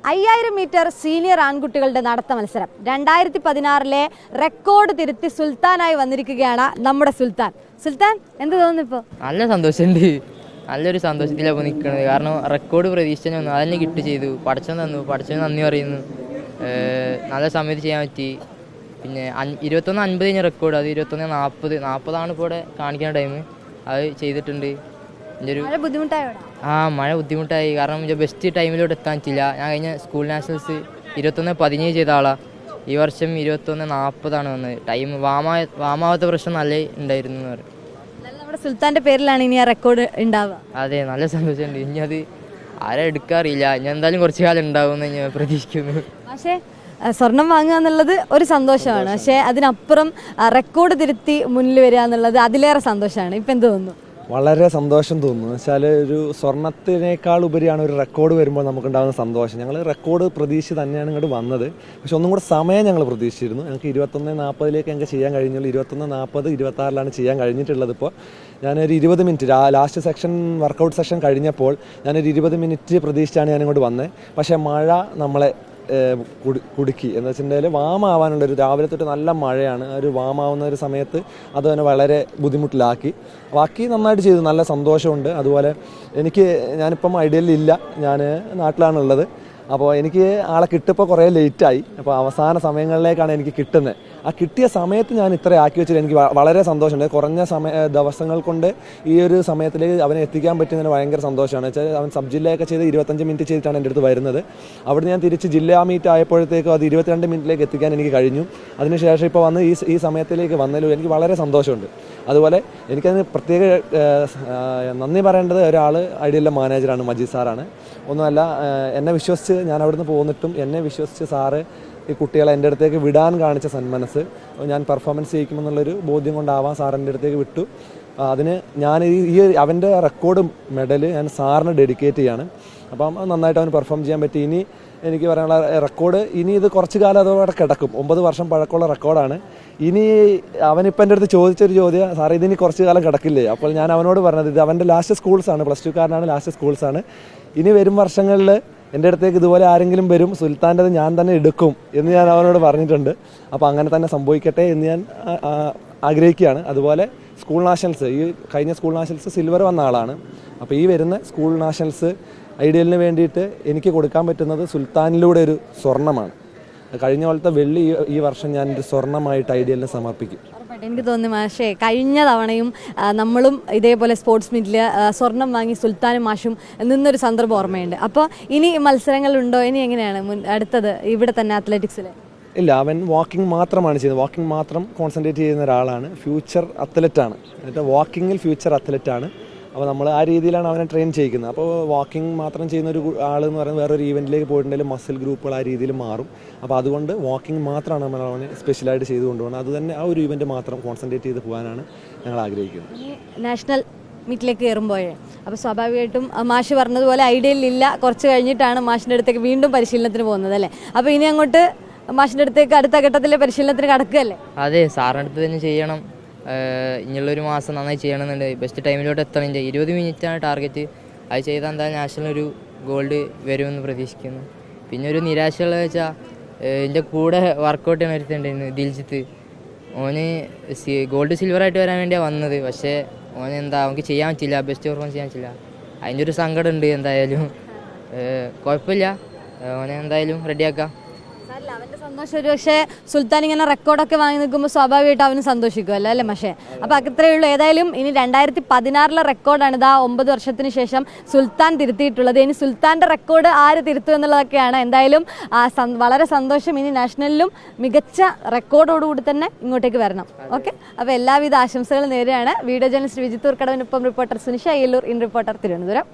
5000 metre senior ആൺകുട്ടികളുടെ നടത്ത മത്സരം 2016 റെക്കോർഡ് തിരുത്തി സുൽത്താനായി വന്നിരിക്കുകയാണ് നമ്മുടെ സുൽത്താൻ. സുൽത്താൻ എന്ത് തോന്നുന്നു ഇപ്പോൾ? നല്ല സന്തോഷമുണ്ട്, നല്ലൊരു സന്തോഷത്തിലാണ് നിൽക്കുന്നത്. കാരണം റെക്കോർഡ് പ്രതീക്ഷിച്ചു വന്നു, അതെന്നെ കിട്ടി ചെയ്തു. പഠിച്ചവൻ തന്നു, പഠിച്ചവന് നന്ദി പറയുന്നു. നല്ല സമയത്ത് ചെയ്യാൻ പറ്റി. പിന്നെ 21:50 കഴിഞ്ഞ റെക്കോർഡ്, അത് 21:40 ഇപ്പോൾ ഇവിടെ കാണിക്കുന്ന ടൈം അത് ചെയ്തിട്ടുണ്ട്. മഴ ബുദ്ധിമുട്ടായി, കാരണം ബെസ്റ്റ് ടൈമിലോട്ട് എത്താൻ പറ്റില്ല. ഞാൻ കഴിഞ്ഞ സ്കൂൾ നാഷണൽസ് 21:17 ചെയ്ത ആളാണ്. ഈ വർഷം 21:40 വന്നത്. ടൈം വാമാവാത്ത പ്രശ്നം നല്ല ഉണ്ടായിരുന്നു എന്ന് പറയും. നമ്മുടെ സുൽത്താന്റെ പേരിലാണ് ഇനി ആ റെക്കോർഡ് ഉണ്ടാവുക. അതെ, നല്ല സന്തോഷമുണ്ട്. ഇനി അത് ആരും എടുക്കാറില്ല, ഇനി എന്തായാലും കുറച്ചു കാലം ഉണ്ടാവുമെന്ന് ഞാൻ പ്രതീക്ഷിക്കുന്നു. പക്ഷേ സ്വർണം വാങ്ങുക എന്നുള്ളത് ഒരു സന്തോഷമാണ്, പക്ഷേ അതിനപ്പുറം റെക്കോർഡ് തിരുത്തി മുന്നിൽ വരിക എന്നുള്ളത് അതിലേറെ സന്തോഷമാണ്. ഇപ്പം എന്ത് തോന്നുന്നു? വളരെ സന്തോഷം തോന്നുന്നു. വെച്ചാൽ ഒരു സ്വർണത്തിനേക്കാൾ ഉപരിയാണ് ഒരു റെക്കോർഡ് വരുമ്പോൾ നമുക്കുണ്ടാകുന്ന സന്തോഷം. ഞങ്ങൾ റെക്കോർഡ് പ്രതീക്ഷ തന്നെയാണ് ഇങ്ങോട്ട് വന്നത്, പക്ഷെ ഒന്നും കൂടെ സമയം ഞങ്ങൾ പ്രതീക്ഷിച്ചിരുന്നു. ഞങ്ങൾക്ക് 21:40 ഞങ്ങൾക്ക് ചെയ്യാൻ കഴിഞ്ഞുള്ളൂ. 21:40, 26 ചെയ്യാൻ കഴിഞ്ഞിട്ടുള്ളത്. ഇപ്പോൾ ഞാനൊരു 20 minute last section workout section കഴിഞ്ഞപ്പോൾ ഞാനൊരു 20 മിനിറ്റ് പ്രതീക്ഷിച്ചാണ് ഞാനിങ്ങോട്ട് വന്നത്. പക്ഷേ മഴ നമ്മളെ കുടുക്കി. എന്ന് വെച്ചിട്ടുണ്ടെങ്കിൽ വാമാവാനുള്ളൊരു രാവിലെ തൊട്ട് നല്ല മഴയാണ്. ഒരു വാമാവുന്ന ഒരു സമയത്ത് അത് തന്നെ വളരെ ബുദ്ധിമുട്ടിലാക്കി. ബാക്കി നന്നായിട്ട് ചെയ്തു, നല്ല സന്തോഷമുണ്ട്. അതുപോലെ ഞാനിപ്പം ഐഡിയലില്ല, ഞാൻ നാട്ടിലാണുള്ളത്. അപ്പോൾ എനിക്ക് ആളെ കിട്ടിയപ്പോൾ കുറേ ലേറ്റായി. അപ്പോൾ അവസാന സമയങ്ങളിലേക്കാണ് എനിക്ക് കിട്ടുന്നത്. ആ കിട്ടിയ സമയത്ത് ഞാൻ ഇത്ര ആക്കി വെച്ചിട്ട് എനിക്ക് വളരെ സന്തോഷമുണ്ട്. കുറഞ്ഞ ദിവസങ്ങൾ കൊണ്ട് ഈ ഒരു സമയത്തിലേക്ക് അവനെ എത്തിക്കാൻ പറ്റുന്നതിന് ഭയങ്കര സന്തോഷമാണ്. വെച്ചാൽ അവൻ സബ് ജില്ലയൊക്കെ ചെയ്ത് 25 മിനിറ്റ് ചെയ്തിട്ടാണ് എൻ്റെ അടുത്ത് വരുന്നത്. അവിടെ ഞാൻ തിരിച്ച് ജില്ലാ മീറ്റ് ആയപ്പോഴത്തേക്കും അത് 22 മിനിറ്റിലേക്ക് എത്തിക്കാൻ എനിക്ക് കഴിഞ്ഞു. അതിനുശേഷം ഇപ്പോൾ വന്ന് ഈ സമയത്തിലേക്ക് വന്നതിലും എനിക്ക് വളരെ സന്തോഷമുണ്ട്. അതുപോലെ എനിക്കതിന് പ്രത്യേക നന്ദി പറയേണ്ടത് ഒരാൾ ഐഡിയലിലെ മാനേജറാണ്, മജീദ് സാറാണ്. ഒന്നുമല്ല, എന്നെ വിശ്വസിച്ച് ഞാൻ അവിടുന്ന് പോന്നിട്ടും എന്നെ വിശ്വസിച്ച് സാറ് ഈ കുട്ടികളെ എൻ്റെ അടുത്തേക്ക് വിടാൻ കാണിച്ച സന്മനസ്, ഞാൻ പെർഫോമൻസ് ചെയ്യിക്കുമെന്നുള്ളൊരു ബോധ്യം കൊണ്ടാവാം സാർ എൻ്റെ അടുത്തേക്ക് വിട്ടു. അതിന് ഞാൻ അവൻ്റെ റെക്കോർഡ് മെഡൽ ഞാൻ സാറിന് ഡെഡിക്കേറ്റ് ചെയ്യാണ്. അപ്പം നന്നായിട്ട് അവന് പെർഫോം ചെയ്യാൻ പറ്റി. ഇനി എനിക്ക് പറയാനുള്ള റെക്കോർഡ് ഇനി ഇത് കുറച്ച് കാലം അതോടെ കിടക്കും. 9 വർഷം പഴക്കമുള്ള റെക്കോർഡാണ്. ഇനി അവനിപ്പോൾ എൻ്റെ അടുത്ത് ചോദിച്ചൊരു ചോദ്യം, സാർ ഇതിനി കുറച്ച് കാലം കിടക്കില്ലേ? അപ്പോൾ ഞാൻ അവനോട് പറഞ്ഞത്, ഇത് അവൻ്റെ ലാസ്റ്റ് സ്കൂൾസാണ്, +2 ലാസ്റ്റ് സ്കൂൾസാണ്. ഇനി വരും വർഷങ്ങളിൽ എൻ്റെ അടുത്തേക്ക് ഇതുപോലെ ആരെങ്കിലും വരും, സുൽത്താൻ്റെത് ഞാൻ തന്നെ എടുക്കും എന്ന് ഞാൻ അവനോട് പറഞ്ഞിട്ടുണ്ട്. അപ്പോൾ അങ്ങനെ തന്നെ സംഭവിക്കട്ടെ എന്ന് ഞാൻ ആഗ്രഹിക്കുകയാണ്. അതുപോലെ സ്കൂൾ നാഷണൽസ്, ഈ കഴിഞ്ഞ സ്കൂൾ നാഷണൽസ് സിൽവർ വന്ന ആളാണ്. അപ്പോൾ ഈ വരുന്ന സ്കൂൾ നാഷണൽസ് ഐഡിയലിന് വേണ്ടിയിട്ട് എനിക്ക് കൊടുക്കാൻ പറ്റുന്നത് സുൽത്താനിലൂടെ ഒരു സ്വർണ്ണമാണ്. കഴിഞ്ഞ പോലത്തെ വെള്ളി ഈ വർഷം ഞാൻ ഒരു സ്വർണ്ണമായിട്ട് ഐഡിയലിന് സമർപ്പിക്കും. എനിക്ക് തോന്നുന്നു മാഷേ, കഴിഞ്ഞ തവണയും നമ്മളും ഇതേപോലെ സ്പോർട്സ് മീറ്റിൽ സ്വർണം വാങ്ങി സുൽത്താനും മാഷും നിന്നൊരു സന്ദർഭം ഓർമ്മയുണ്ട്. അപ്പോൾ ഇനി മത്സരങ്ങളുണ്ടോ? ഇനി എങ്ങനെയാണ് അടുത്തത് ഇവിടെ തന്നെ അത്ലറ്റിക്സിൽ? ഇല്ല, അവൻ വാക്കിംഗ് മാത്രമാണ് ചെയ്യുന്നത്. വാക്കിംഗ് മാത്രം കോൺസെൻട്രേറ്റ് ചെയ്യുന്ന ഒരാളാണ്. ഫ്യൂച്ചർ അത്ലറ്റാണ്, എന്നിട്ട് വാക്കിങ്ങിൽ ഫ്യൂച്ചർ അത്ലറ്റാണ്. അപ്പോൾ നമ്മൾ ആ രീതിയിലാണ് അവനെ ട്രെയിൻ ചെയ്യിക്കുന്നത്. അപ്പോൾ വാക്കിംഗ് മാത്രം ചെയ്യുന്ന ഒരു ആളെന്ന് പറയുന്നത് വേറൊരു ഈവൻറ്റിലേക്ക് പോയിട്ടുണ്ടെങ്കിൽ മസിൽ ഗ്രൂപ്പുകൾ ആ രീതിയിൽ മാറും. അപ്പോൾ അതുകൊണ്ട് വാക്കിംഗ് മാത്രമാണ് നമ്മൾ അവനെ സ്പെഷ്യലായിട്ട് ചെയ്ത് കൊണ്ടുപോകുന്നത്. അത് തന്നെ ആ ഒരു ഈവൻറ്റ് മാത്രം കോൺസെൻട്രേറ്റ് ചെയ്ത് പോകാനാണ് ഞങ്ങൾ ആഗ്രഹിക്കുന്നത്. നാഷണൽ മീറ്റിലേക്ക് കയറുമ്പോഴേ അപ്പോൾ സ്വാഭാവികമായിട്ടും മാഷ് പറഞ്ഞതുപോലെ ഐഡിയലില്ല, കുറച്ച് കഴിഞ്ഞിട്ടാണ് മാഷിൻ്റെ അടുത്തേക്ക് വീണ്ടും പരിശീലനത്തിന് പോകുന്നത് അല്ലേ? അപ്പോൾ ഇനി അങ്ങോട്ട് മാഷിൻ്റെ അടുത്തേക്ക് അടുത്ത ഘട്ടത്തിലെ പരിശീലനത്തിന് കടക്കുകയല്ലേ? അതെ, സാറിൻ്റെ അടുത്ത് തന്നെ ചെയ്യണം. ഇനിയുള്ളൊരു മാസം നന്നായി ചെയ്യണമെന്നുണ്ട്. ബെസ്റ്റ് ടൈമിലോട്ട് എത്തണം. 20 മിനിറ്റാണ് ടാർഗറ്റ്. അത് ചെയ്താൽ എന്തായാലും നാഷണൽ ഒരു ഗോൾഡ് വരുമെന്ന് പ്രതീക്ഷിക്കുന്നു. പിന്നെ ഒരു നിരാശയുള്ളത് വെച്ചാൽ എൻ്റെ കൂടെ വർക്കൗട്ട് ചെയ്യാൻ വരുത്തുണ്ടായിരുന്നു ദിൽജിത്ത്. ഓന് ഗോൾഡ് സിൽവറായിട്ട് വരാൻ വേണ്ടിയാണ് വന്നത്. പക്ഷേ അവർക്ക് ചെയ്യാൻ പറ്റില്ല, ബെസ്റ്റ് പെർഫോമൻസ് ചെയ്യാൻ പറ്റില്ല. അതിൻ്റെ ഒരു സങ്കടം ഉണ്ട്. എന്തായാലും കുഴപ്പമില്ല, ഓനെ എന്തായാലും റെഡിയാക്കാം. അവൻ്റെ സന്തോഷം ഒരു പക്ഷേ സുൽത്താൻ ഇങ്ങനെ റെക്കോർഡൊക്കെ വാങ്ങി നിൽക്കുമ്പോൾ സ്വാഭാവികമായിട്ട് അവന് സന്തോഷിക്കുമല്ലോ അല്ലേ പക്ഷേ? അപ്പോൾ അത്രയേ ഉള്ളൂ. ഏതായാലും ഇനി 2016 റെക്കോർഡാണ് ഇതാ 9 വർഷത്തിന് ശേഷം സുൽത്താൻ തിരുത്തിയിട്ടുള്ളത്. ഇനി സുൽത്താൻ്റെ റെക്കോർഡ് ആര് തിരുത്തും എന്നുള്ളതൊക്കെയാണ്. എന്തായാലും വളരെ സന്തോഷം. ഇനി നാഷണലിലും മികച്ച റെക്കോർഡോടുകൂടി തന്നെ ഇങ്ങോട്ടേക്ക് വരണം. ഓക്കെ, അപ്പോൾ എല്ലാവിധ ആശംസകളും നേരെയാണ്. വീഡിയോ ജേർണലിസ്റ്റ് വിജിത്തൂർ കടവിനൊപ്പം reporter Sunisha Ayyallur, in reporter, Thiruvananthapuram.